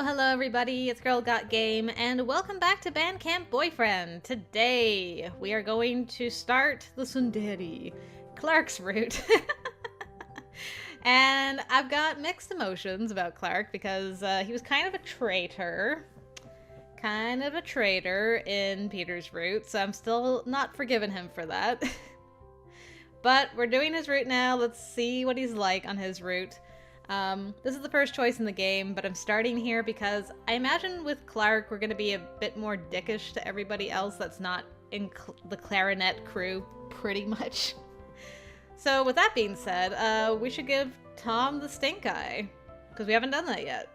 Hello everybody, it's GirlGotGame, and welcome back to Camp Boyfriend. Today, we are going to start the Sundari, Clark's route. And I've got mixed emotions about Clark because he was kind of a traitor. In Peter's route, so I'm still not forgiving him for that. But we're doing his route now. Let's see what he's like on his route. This is the first choice in the game, but I'm starting here because I imagine with Clark we're going to be a bit more dickish to everybody else that's not in the clarinet crew, pretty much. So with that being said, we should give Tom the stink eye, because we haven't done that yet.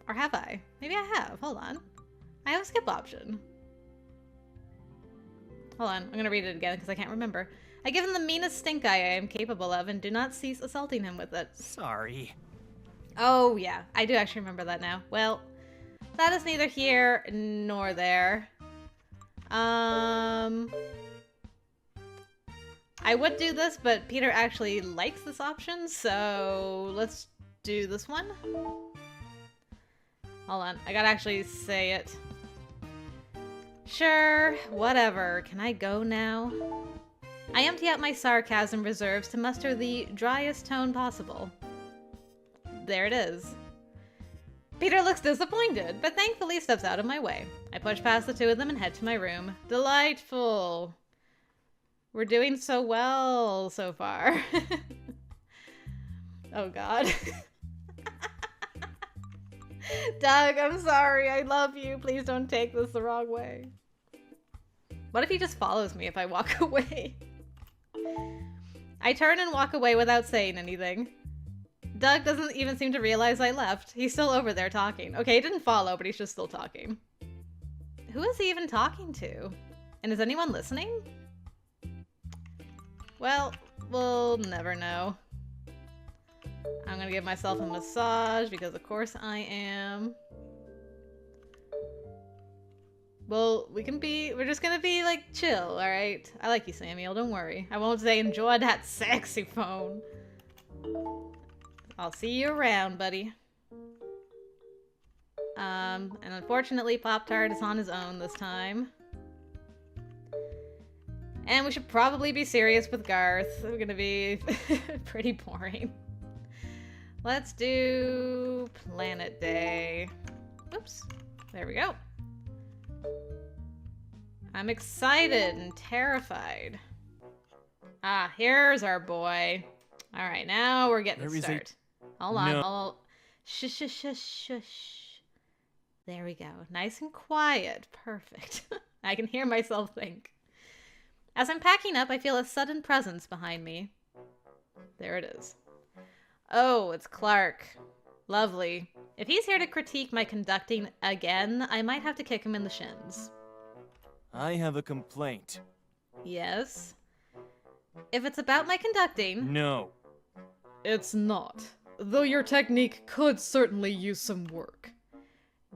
Or have I? Maybe I have. Hold on. I have a skip option. Hold on, I'm going to read it again because I can't remember. I give him the meanest stink eye I am capable of and do not cease assaulting him with it. Sorry. Oh, yeah. I do actually remember that now. Well, that is neither here nor there. I would do this, but Peter actually likes this option, so let's do this one. Hold on. I gotta actually say it. Sure, whatever. Can I go now? I empty out my sarcasm reserves to muster the driest tone possible. There it is. Peter looks disappointed, but thankfully steps out of my way. I push past the two of them and head to my room. Delightful. We're doing so well so far. Oh god. Doug, I'm sorry. I love you. Please don't take this the wrong way. What if he just follows me if I walk away? I turn and walk away without saying anything. Doug doesn't even seem to realize I left. He's still over there talking. Okay, he didn't follow, but he's just still talking. Who is he even talking to? And is anyone listening? Well, we'll never know. I'm gonna give myself a massage because of course I am. Well, we're just gonna be like chill, alright? I like you, Samuel, don't worry. I won't say enjoy that sexy phone. I'll see you around, buddy. And unfortunately Pop-Tart is on his own this time. And we should probably be serious with Garth. We're gonna be pretty boring. Let's do Planet Day. Oops. There we go. I'm excited and terrified. Ah, here's our boy. All right, now we're getting the start. Hold on. No. Shush, shush, shush, shush. There we go. Nice and quiet. Perfect. I can hear myself think. As I'm packing up, I feel a sudden presence behind me. There it is. Oh, it's Clark. Lovely. If he's here to critique my conducting again, I might have to kick him in the shins. I have a complaint. Yes? If it's about my conducting... No. It's not. Though your technique could certainly use some work.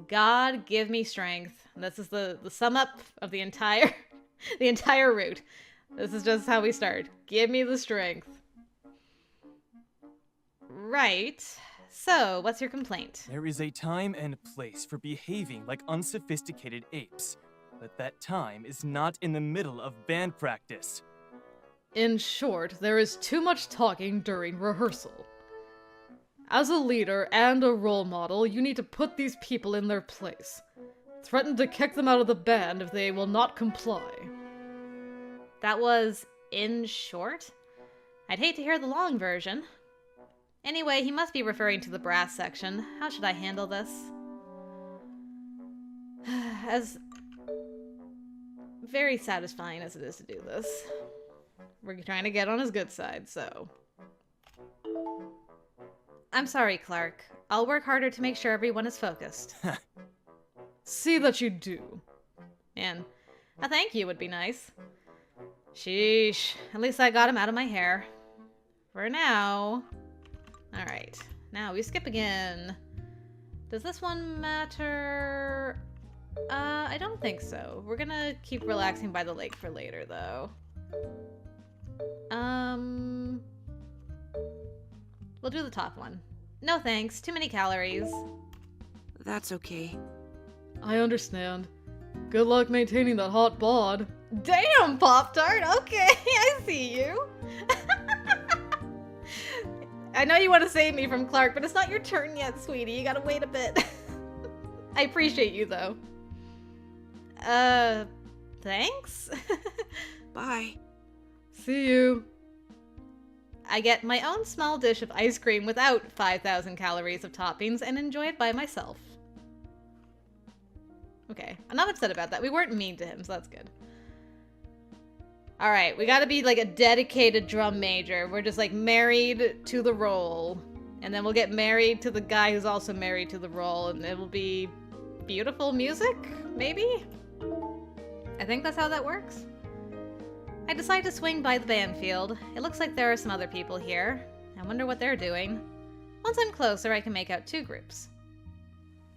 God give me strength. This is the sum up of the entire route. This is just how we start. Give me the strength. Right. So, what's your complaint? There is a time and place for behaving like unsophisticated apes. But that time is not in the middle of band practice. In short, there is too much talking during rehearsal. As a leader and a role model, you need to put these people in their place. Threaten to kick them out of the band if they will not comply. That was in short? I'd hate to hear the long version. Anyway, he must be referring to the brass section. How should I handle this? As very satisfying as it is to do this. We're trying to get on his good side, so... I'm sorry, Clark. I'll work harder to make sure everyone is focused. See that you do. And a thank you would be nice. Sheesh. At least I got him out of my hair. For now. Alright. Now we skip again. Does this one matter? I don't think so. We're gonna keep relaxing by the lake for later, though. We'll do the top one. No thanks, too many calories. That's okay. I understand. Good luck maintaining that hot bod. Damn, Pop-Tart! Okay, I see you. I know you want to save me from Clark, but it's not your turn yet, sweetie. You gotta wait a bit. I appreciate you, though. Thanks? Bye. See you. I get my own small dish of ice cream without 5,000 calories of toppings and enjoy it by myself. Okay, I'm not upset about that. We weren't mean to him, so that's good. Alright, we gotta be like a dedicated drum major. We're just like married to the role. And then we'll get married to the guy who's also married to the role, and it will be beautiful music, maybe? I think that's how that works. I decide to swing by the band field. It looks like there are some other people here. I wonder what they're doing. Once I'm closer, I can make out two groups.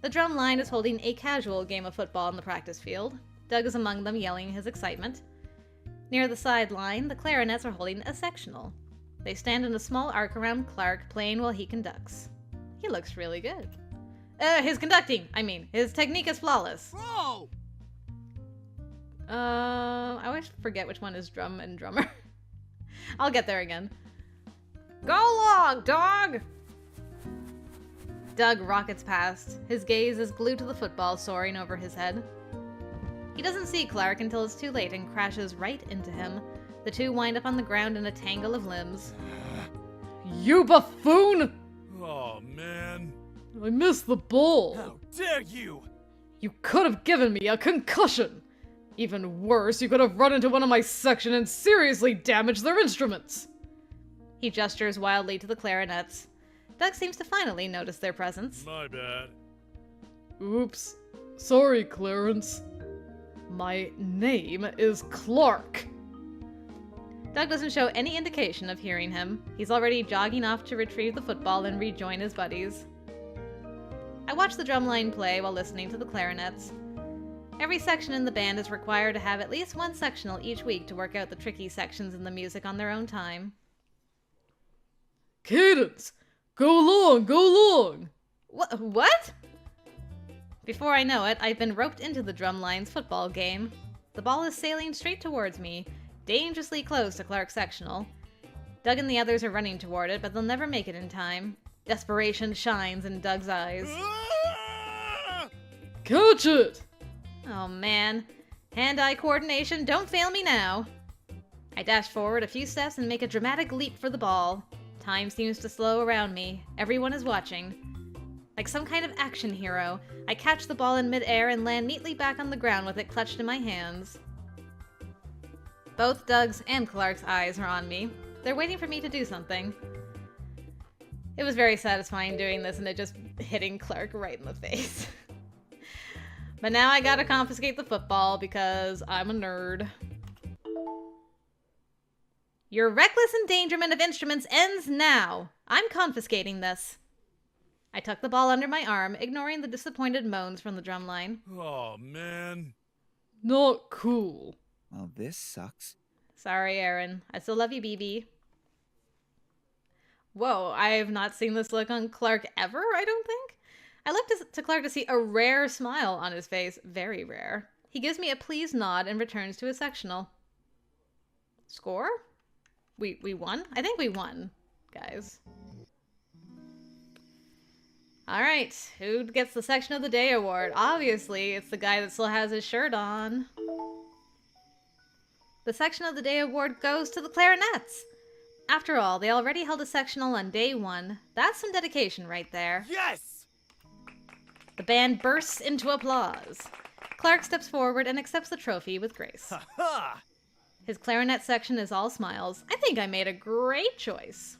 The drum line is holding a casual game of football in the practice field. Doug is among them, yelling his excitement. Near the sideline, the clarinets are holding a sectional. They stand in a small arc around Clark, playing while he conducts. He looks really good. His conducting! I mean, his technique is flawless. Whoa! I always forget which one is drum and drummer. I'll get there again. Go along, dog! Doug rockets past. His gaze is glued to the football soaring over his head. He doesn't see Clark until it's too late and crashes right into him. The two wind up on the ground in a tangle of limbs. You buffoon! Oh, man. I missed the ball. How dare you! You could have given me a concussion. Even worse, you could have run into one of my section and seriously damaged their instruments. He gestures wildly to the clarinets. Doug seems to finally notice their presence. My bad. Oops. Sorry, Clarence. My name is Clark. Doug doesn't show any indication of hearing him. He's already jogging off to retrieve the football and rejoin his buddies. I watch the drumline play while listening to the clarinets. Every section in the band is required to have at least one sectional each week to work out the tricky sections in the music on their own time. Cadence! Go along, go along! What? Before I know it, I've been roped into the drumline's football game. The ball is sailing straight towards me, dangerously close to Clark's sectional. Doug and the others are running toward it, but they'll never make it in time. Desperation shines in Doug's eyes. Catch it! Oh man. Hand-eye coordination, don't fail me now. I dash forward a few steps and make a dramatic leap for the ball. Time seems to slow around me. Everyone is watching. Like some kind of action hero, I catch the ball in midair and land neatly back on the ground with it clutched in my hands. Both Doug's and Clark's eyes are on me. They're waiting for me to do something. It was very satisfying doing this and it just hitting Clark right in the face. But now I gotta confiscate the football because I'm a nerd. Your reckless endangerment of instruments ends now. I'm confiscating this. I tuck the ball under my arm, ignoring the disappointed moans from the drumline. Oh, man. Not cool. Well, this sucks. Sorry, Aaron. I still love you, BB. Whoa, I have not seen this look on Clark ever, I don't think. I look to Clark to see a rare smile on his face. Very rare. He gives me a pleased nod and returns to his sectional. Score? We won? I think we won, guys. Alright, who gets the Section of the Day award? Obviously, it's the guy that still has his shirt on. The Section of the Day award goes to the clarinets! After all, they already held a sectional on day one. That's some dedication right there. Yes! The band bursts into applause. Clark steps forward and accepts the trophy with grace. Ha ha! His clarinet section is all smiles. I think I made a great choice.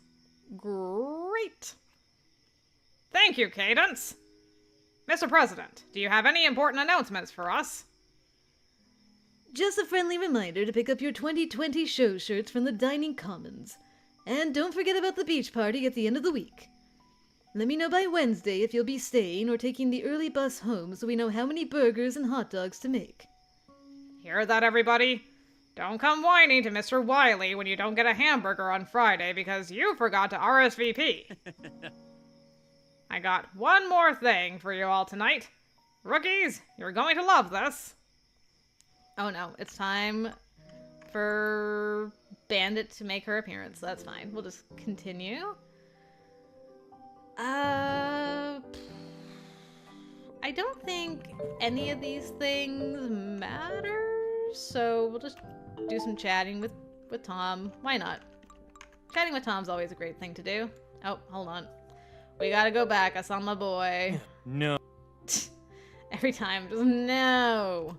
Great. Thank you, Cadence. Mr. President, do you have any important announcements for us? Just a friendly reminder to pick up your 2020 show shirts from the Dining Commons. And don't forget about the beach party at the end of the week. Let me know by Wednesday if you'll be staying or taking the early bus home so we know how many burgers and hot dogs to make. Hear that, everybody? Don't come whining to Mr. Wiley when you don't get a hamburger on Friday because you forgot to RSVP. I got one more thing for you all tonight. Rookies, you're going to love this. Oh no, it's time for Bandit to make her appearance. That's fine. We'll just continue. I don't think any of these things matter, so we'll just do some chatting with Tom. Why not? Chatting with Tom's always a great thing to do. Oh, hold on. We gotta go back. I saw my boy. No. Every time, just no.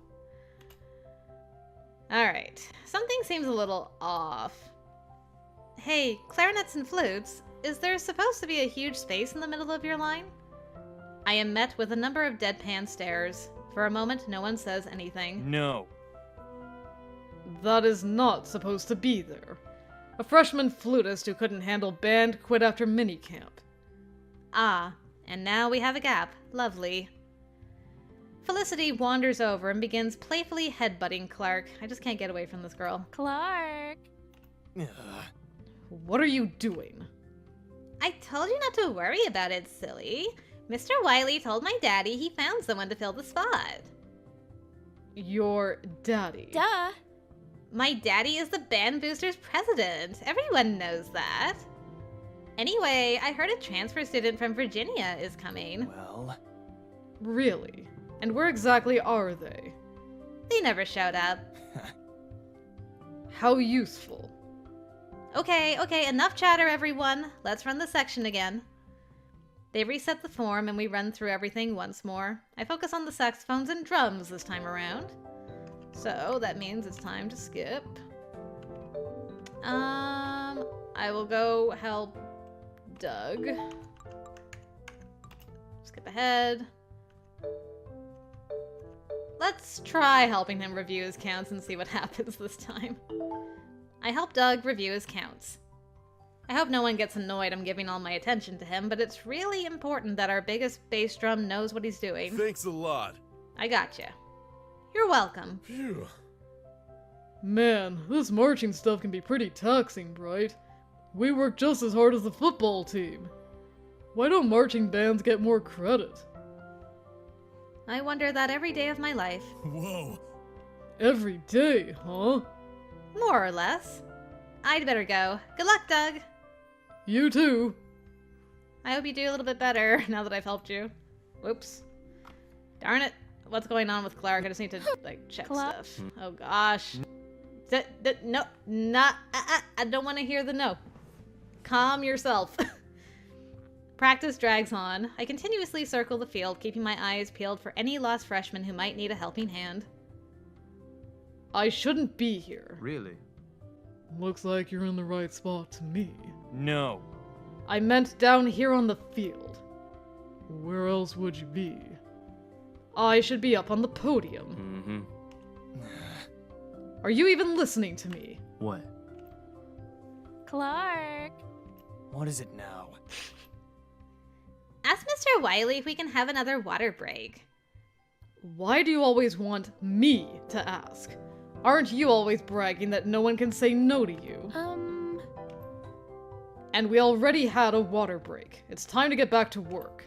Alright. Something seems a little off. Hey, clarinets and flutes, is there supposed to be a huge space in the middle of your line? I am met with a number of deadpan stares. For a moment, no one says anything. No. That is not supposed to be there. A freshman flutist who couldn't handle band quit after minicamp. Ah, and now we have a gap. Lovely. Felicity wanders over and begins playfully headbutting Clark. I just can't get away from this girl. Clark! Ugh. What are you doing? I told you not to worry about it, silly. Mr. Wiley told my daddy he found someone to fill the spot. Your daddy. Duh! My daddy is the Band Boosters president. Everyone knows that. Anyway, I heard a transfer student from Virginia is coming. Well, Really? And where exactly are they? They never showed up. How useful. Okay, enough chatter, everyone. Let's run the section again. They reset the form and we run through everything once more. I focus on the saxophones and drums this time around. So that means it's time to skip. I will go help Doug. Skip ahead. Let's try helping him review his counts and see what happens this time. I help Doug review his counts. I hope no one gets annoyed I'm giving all my attention to him, but it's really important that our biggest bass drum knows what he's doing. Thanks a lot. I gotcha. You're welcome. Phew. Man, this marching stuff can be pretty taxing, Bright. We work just as hard as the football team. Why don't marching bands get more credit? I wonder that every day of my life. Whoa. Every day, huh? More or less. I'd better go. Good luck, Doug. You too. I hope you do a little bit better now that I've helped you. Whoops. Darn it. What's going on with Clark? I just need to, like, check Clark? stuff. Oh, gosh. No, not. I don't want to hear the no. Calm yourself. Practice drags on. I continuously circle the field, keeping my eyes peeled for any lost freshmen who might need a helping hand. I shouldn't be here. really? Looks like you're in the right spot to me. No. I meant down here on the field. Where else would you be? I should be up on the podium. Are you even listening to me? What? Clark! What is it now? Ask Mr. Wiley if we can have another water break. Why do you always want me to ask? Aren't you always bragging that no one can say no to you? And we already had a water break. It's time to get back to work.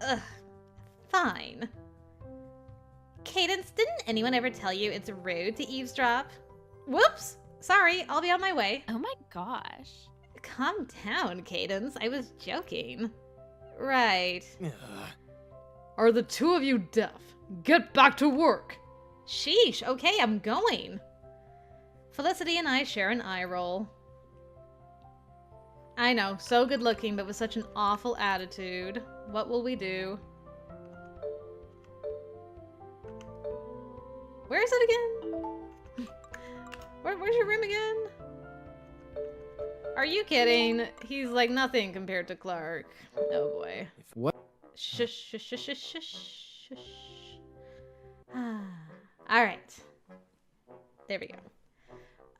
Ugh. Fine. Cadence, didn't anyone ever tell you it's rude to eavesdrop? Whoops! Sorry, I'll be on my way. Oh my gosh. Calm down, Cadence. I was joking. Right. Are the two of you deaf? Get back to work! Sheesh, okay, I'm going. Felicity and I share an eye roll. I know, so good looking, but with such an awful attitude. What will we do? Where is it again? Where's your room again? Are you kidding? He's like nothing compared to Clark. Oh boy. What? Shush, shush, shush, shush, shush, shush. All right. There we go.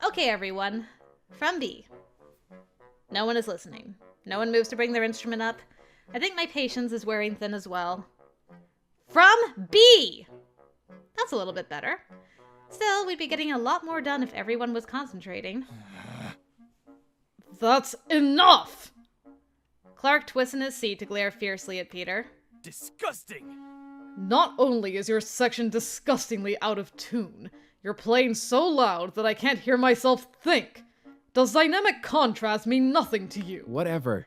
Okay, everyone. From B. No one is listening. No one moves to bring their instrument up. I think my patience is wearing thin as well. From B! That's a little bit better. Still, we'd be getting a lot more done if everyone was concentrating. That's enough! Clark twists in his seat to glare fiercely at Peter. Disgusting! Not only is your section disgustingly out of tune, you're playing so loud that I can't hear myself think. Does dynamic contrast mean nothing to you? Whatever.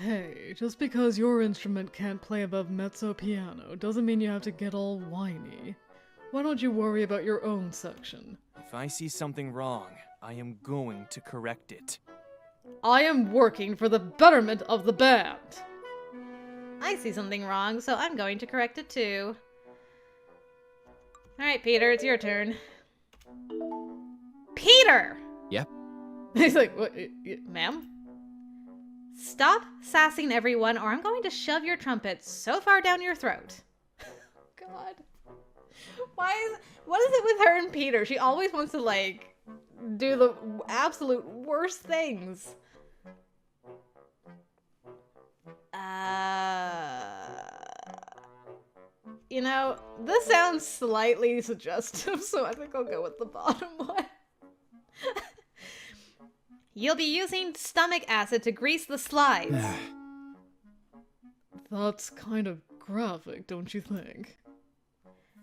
Hey, just because your instrument can't play above mezzo piano doesn't mean you have to get all whiny. Why don't you worry about your own section? If I see something wrong, I am going to correct it. I am working for the betterment of the band. I see something wrong, so I'm going to correct it too. Alright, Peter, it's your turn. Peter! Yep. He's like, what, ma'am? Stop sassing everyone, or I'm going to shove your trumpet so far down your throat. God. What is it with her and Peter? She always wants to, like, do the absolute worst things. You know, this sounds slightly suggestive, so I think I'll go with the bottom one. You'll be using stomach acid to grease the slides. That's kind of graphic, don't you think?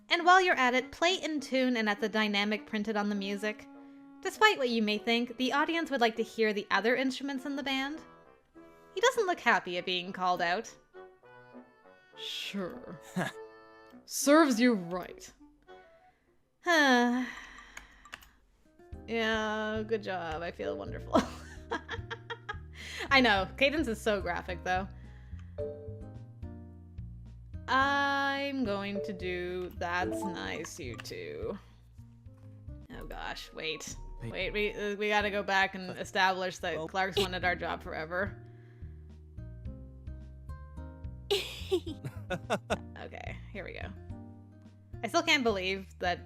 And while you're at it, play in tune and at the dynamic printed on the music. Despite what you may think, the audience would like to hear the other instruments in the band. He doesn't look happy at being called out. Sure. Serves you right. Yeah, good job. I feel wonderful. I know. Cadence is so graphic, though. I'm going to do That's Nice, You Two. Oh gosh, wait. Wait, we gotta go back and establish that Clark's wanted our job forever. Okay, here we go. I still can't believe that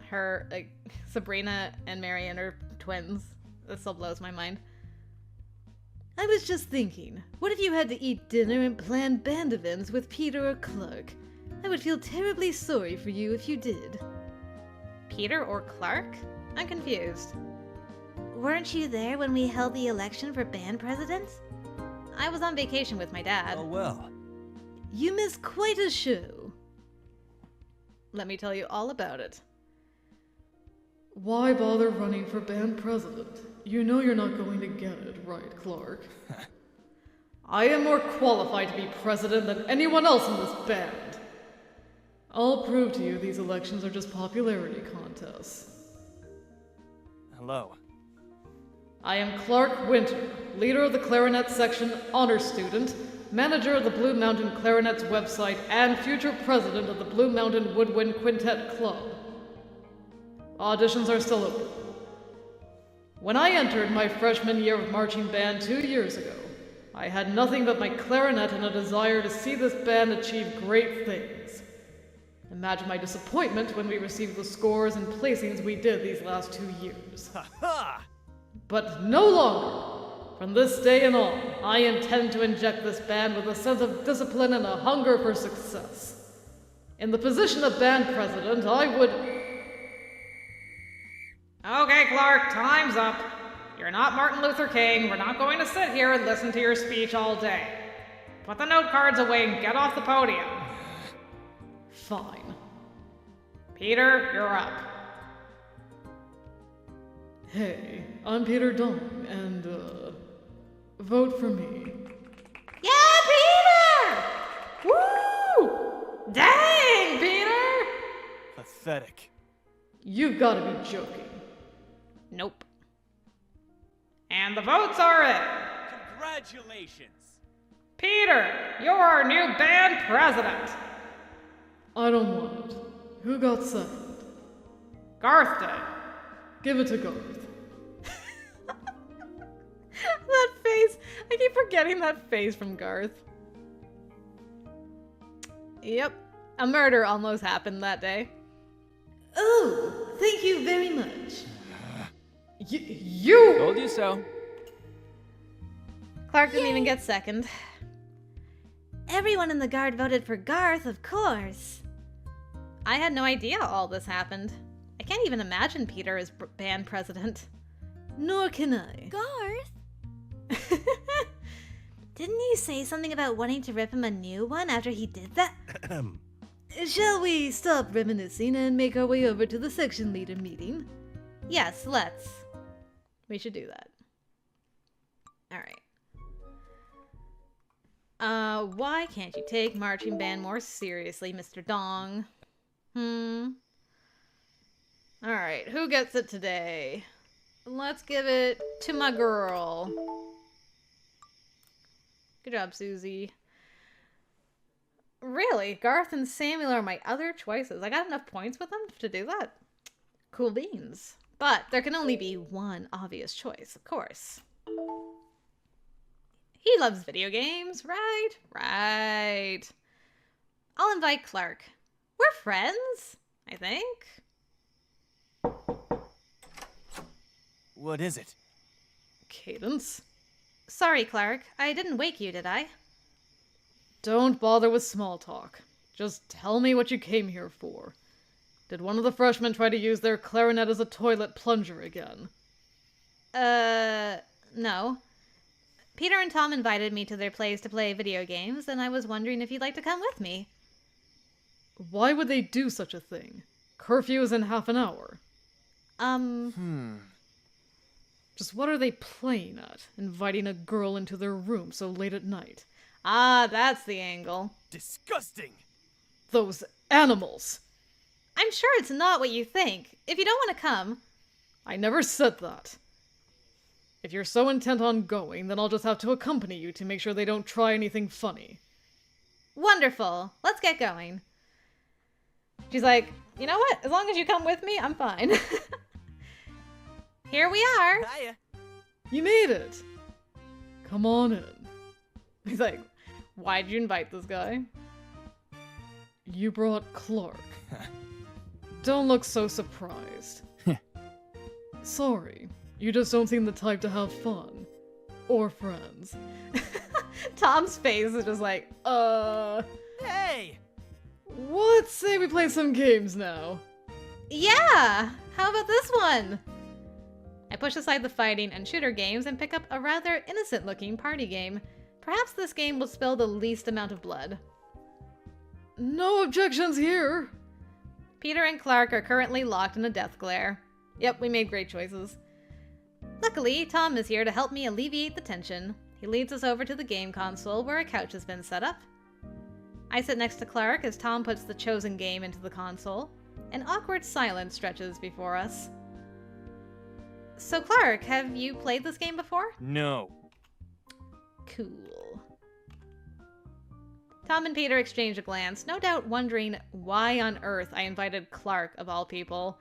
her, like, Sabrina and Marianne are twins. That still blows my mind. I was just thinking, what if you had to eat dinner and plan band events with Peter or Clark? I would feel terribly sorry for you if you did. Peter or Clark? I'm confused. Weren't you there when we held the election for band president? I was on vacation with my dad. Oh well. You missed quite a show. Let me tell you all about it. Why bother running for band president? You know you're not going to get it, right, Clark? I am more qualified to be president than anyone else in this band. I'll prove to you these elections are just popularity contests. Hello. I am Clark Winter, leader of the clarinet section, honor student, manager of the Blue Mountain Clarinet's website, and future president of the Blue Mountain Woodwind Quintet Club. Auditions are still open. When I entered my freshman year of marching band 2 years ago, I had nothing but my clarinet and a desire to see this band achieve great things. Imagine my disappointment when we received the scores and placings we did these last 2 years. Ha! But no longer. From this day and on, I intend to inject this band with a sense of discipline and a hunger for success. In the position of band president, I would... Okay, Clark, time's up. You're not Martin Luther King. We're not going to sit here and listen to your speech all day. Put the note cards away and get off the podium. Fine. Peter, you're up. Hey, I'm Peter Dong, and, vote for me. Yeah, Peter! Woo! Dang, Peter! Pathetic. You've got to be joking. Nope. And the votes are in. Congratulations! Peter, you're our new band president. I don't want it. Who got second? Garth did. Give it to Garth. That face. I keep forgetting that face from Garth. Yep. A murder almost happened that day. Oh, thank you very much. You! Told you so. Clark didn't even get second. Everyone in the Guard voted for Garth, of course. I had no idea all this happened. I can't even imagine Peter as band president. Nor can I. Garth? Didn't you say something about wanting to rip him a new one after he did that? Shall we stop reminiscing and make our way over to the section leader meeting? Yes, let's. We should do that. Alright. Why can't you take marching band more seriously, Mr. Dong? Alright, who gets it today? Let's give it to my girl. Good job, Susie. Really? Garth and Samuel are my other choices. I got enough points with them to do that? Cool beans. But there can only be one obvious choice, of course. He loves video games, right? Right. I'll invite Clark. We're friends, I think. What is it? Cadence? Sorry, Clark. I didn't wake you, did I? Don't bother with small talk. Just tell me what you came here for. Did one of the freshmen try to use their clarinet as a toilet plunger again? No. Peter and Tom invited me to their place to play video games, and I was wondering if you'd like to come with me. Why would they do such a thing? Curfew is in half an hour. Just what are they playing at? Inviting a girl into their room so late at night? Ah, that's the angle. Disgusting! Those animals! I'm sure it's not what you think. If you don't want to come... I never said that. If you're so intent on going, then I'll just have to accompany you to make sure they don't try anything funny. Wonderful. Let's get going. She's like, you know what? As long as you come with me, I'm fine. Here we are. Hiya. You made it! Come on in. He's like, why'd you invite this guy? You brought Clark. Don't look so surprised. Sorry, you just don't seem the type to have fun. Or friends. Tom's face is just like, Hey! What? Say we play some games now. Yeah! How about this one? I push aside the fighting and shooter games and pick up a rather innocent-looking party game. Perhaps this game will spill the least amount of blood. No objections here. Peter and Clark are currently locked in a death glare. Yep, we made great choices. Luckily, Tom is here to help me alleviate the tension. He leads us over to the game console where a couch has been set up. I sit next to Clark as Tom puts the chosen game into the console. An awkward silence stretches before us. So Clark, have you played this game before? No. Cool. Tom and Peter exchange a glance, no doubt wondering why on earth I invited Clark of all people.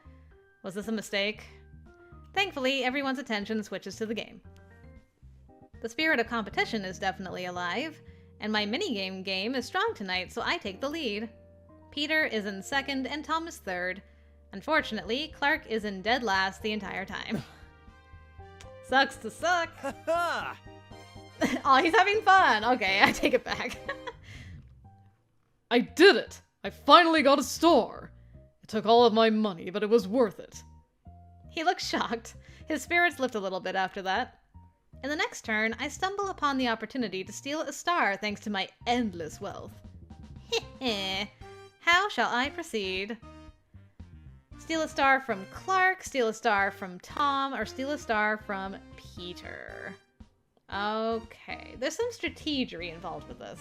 Was this a mistake? Thankfully, everyone's attention switches to the game. The spirit of competition is definitely alive, and my minigame game is strong tonight, so I take the lead. Peter is in second and Tom is third. Unfortunately, Clark is in dead last the entire time. Sucks to suck. Ha! Oh, he's having fun. Okay, I take it back. I did it! I finally got a star! It took all of my money, but it was worth it. He looks shocked. His spirits lift a little bit after that. In the next turn, I stumble upon the opportunity to steal a star thanks to my endless wealth. How shall I proceed? Steal a star from Clark, steal a star from Tom, or steal a star from Peter. Okay, there's some strategery involved with this.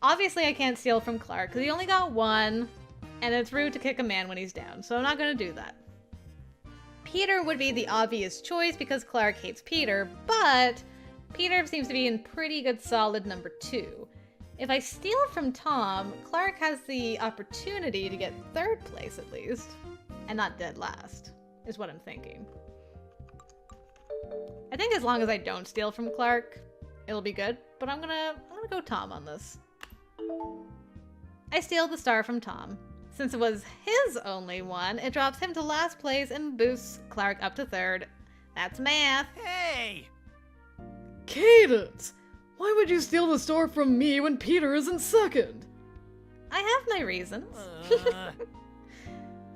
Obviously, I can't steal from Clark because he only got one, and it's rude to kick a man when he's down, so I'm not going to do that. Peter would be the obvious choice because Clark hates Peter, but Peter seems to be in pretty good solid number 2. If I steal from Tom, Clark has the opportunity to get 3rd place at least, and not dead last, is what I'm thinking. I think as long as I don't steal from Clark, it'll be good, but I'm gonna go Tom on this. I steal the star from Tom. Since it was his only one, it drops him to last place and boosts Clark up to 3rd. That's math. Hey! Cadence! Why would you steal the star from me when Peter is in 2nd? I have my reasons.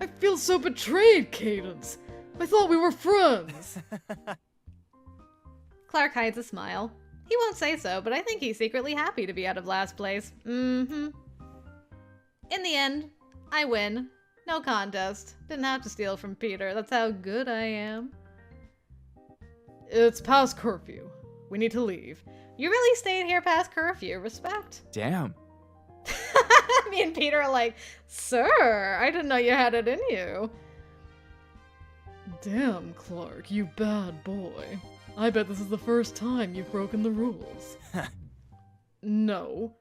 I feel so betrayed, Cadence. I thought we were friends. Clark hides a smile. He won't say so, but I think he's secretly happy to be out of last place. Mm-hmm. In the end, I win. No contest. Didn't have to steal from Peter. That's how good I am. It's past curfew. We need to leave. You really stayed here past curfew. Respect. Damn. Me and Peter are like, sir, I didn't know you had it in you. Damn, Clark, you bad boy. I bet this is the first time you've broken the rules. No.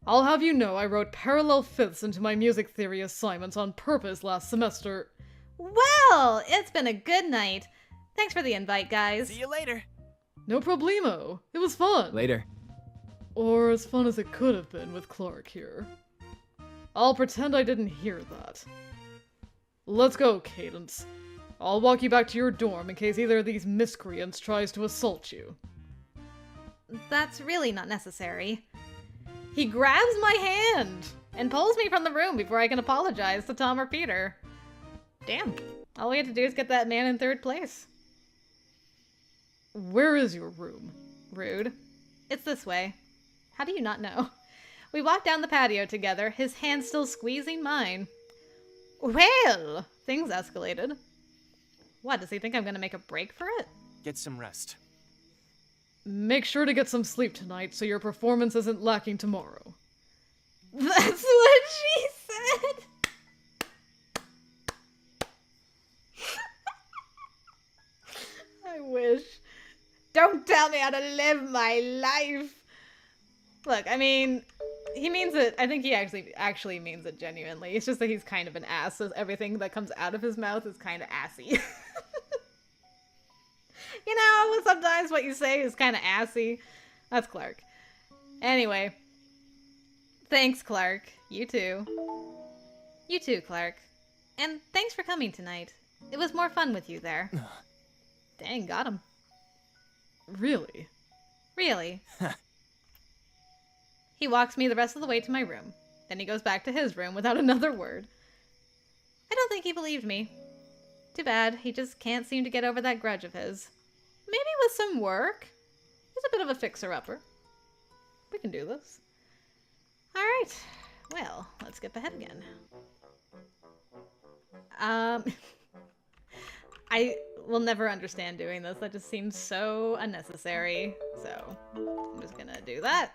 I'll have you know I wrote parallel fifths into my music theory assignments on purpose last semester. Well, it's been a good night. Thanks for the invite, guys. See you later. No problemo. It was fun. Later. Or as fun as it could have been with Clark here. I'll pretend I didn't hear that. Let's go, Cadence. I'll walk you back to your dorm in case either of these miscreants tries to assault you. That's really not necessary. He grabs my hand and pulls me from the room before I can apologize to Tom or Peter. Damn. All we had to do is get that man in third place. Where is your room? Rude. It's this way. How do you not know? We walked down the patio together, his hand still squeezing mine. Well, things escalated. What, does he think I'm gonna make a break for it? Get some rest. Make sure to get some sleep tonight so your performance isn't lacking tomorrow. That's what she said! I wish. Don't tell me how to live my life! Look, I mean, he means it. I think he actually means it genuinely. It's just that he's kind of an ass, so everything that comes out of his mouth is kind of assy. You know, sometimes what you say is kind of assy. That's Clark. Anyway. Thanks, Clark. You too. You too, Clark. And thanks for coming tonight. It was more fun with you there. Dang, got him. Really? Really. He walks me the rest of the way to my room. Then he goes back to his room without another word. I don't think he believed me. Too bad. He just can't seem to get over that grudge of his. Maybe with some work. He's a bit of a fixer-upper. We can do this. Alright. Well, let's skip ahead again. I will never understand doing this. That just seems so unnecessary. So, I'm just gonna do that.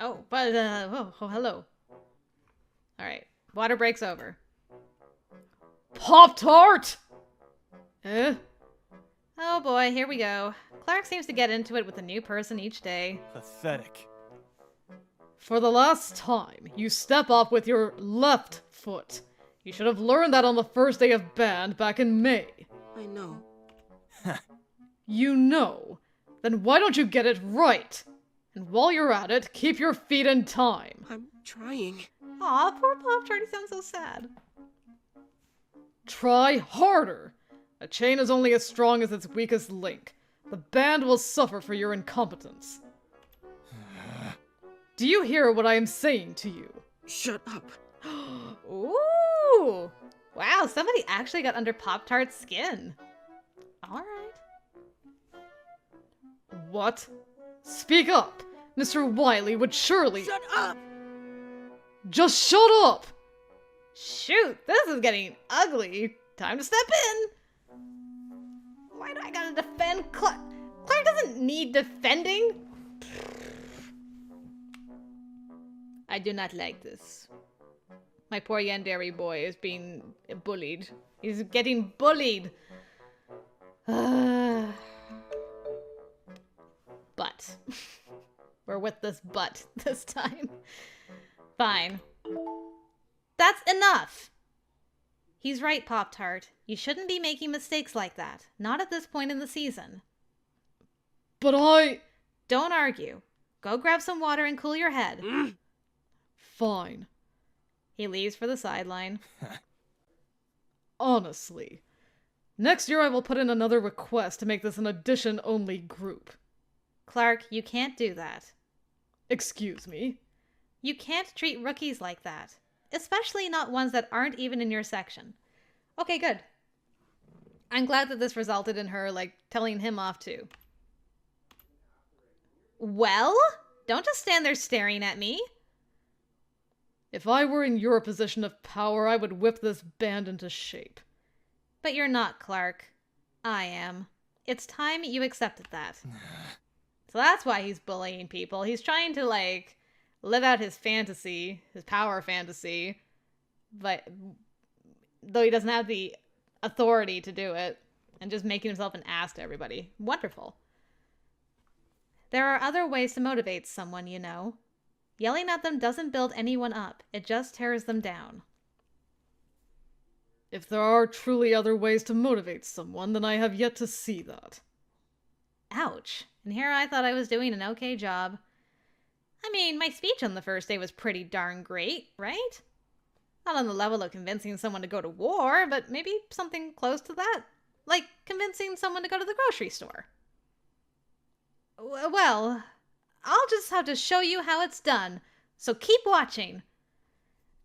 Oh, but, oh, hello. Alright. Water breaks over. Pop-Tart! Eh? Oh boy, here we go. Clark seems to get into it with a new person each day. Pathetic. For the last time, you step up with your left foot. You should have learned that on the first day of band back in May. I know. You know? Then why don't you get it right? And while you're at it, keep your feet in time. I'm trying. Aw, poor Pop-Tart, he sounds so sad. Try harder. A chain is only as strong as its weakest link. The band will suffer for your incompetence. Do you hear what I am saying to you? Shut up. Ooh! Wow, somebody actually got under Pop-Tart's skin. Alright. What? Speak up! Mr. Wiley would surely— Shut up! Just shut up! Shoot, this is getting ugly. Time to step in. Why do I gotta defend Clark? Clark doesn't need defending. I do not like this. My poor Yandere boy is being bullied. He's getting bullied. But. We're with this but this time. Fine. That's enough! He's right, Pop-Tart. You shouldn't be making mistakes like that. Not at this point in the season. But I— Don't argue. Go grab some water and cool your head. Fine. He leaves for the sideline. Honestly. Next year I will put in another request to make this an audition-only group. Clark, you can't do that. Excuse me? You can't treat rookies like that. Especially not ones that aren't even in your section. Okay, good. I'm glad that this resulted in her, like, telling him off too. Well, don't just stand there staring at me. If I were in your position of power, I would whip this band into shape. But you're not, Clark. I am. It's time you accepted that. So that's why he's bullying people. He's trying to, like, live out his fantasy, his power fantasy, but though he doesn't have the authority to do it, and just making himself an ass to everybody. Wonderful. There are other ways to motivate someone, you know. Yelling at them doesn't build anyone up. It just tears them down. If there are truly other ways to motivate someone, then I have yet to see that. Ouch. And here I thought I was doing an okay job. I mean, my speech on the first day was pretty darn great, right? Not on the level of convincing someone to go to war, but maybe something close to that. Like convincing someone to go to the grocery store. Well, I'll just have to show you how it's done, so keep watching.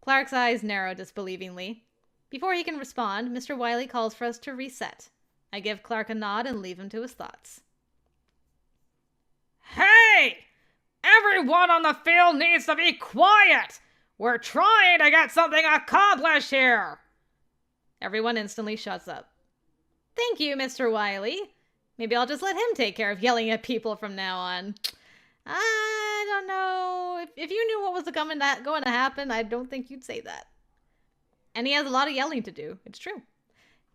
Clark's eyes narrow disbelievingly. Before he can respond, Mr. Wiley calls for us to reset. I give Clark a nod and leave him to his thoughts. Hey! Everyone on the field needs to be quiet! We're trying to get something accomplished here! Everyone instantly shuts up. Thank you, Mr. Wiley. Maybe I'll just let him take care of yelling at people from now on. I don't know. If you knew what was going to happen, I don't think you'd say that. And he has a lot of yelling to do. It's true.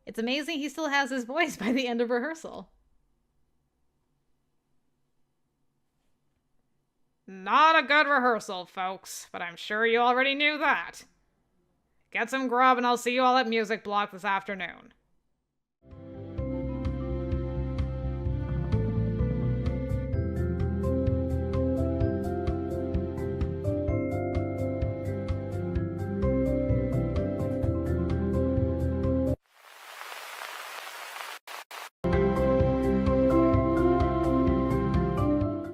It's amazing he still has his voice by the end of rehearsal. Not a good rehearsal, folks, but I'm sure you already knew that. Get some grub and I'll see you all at music block this afternoon.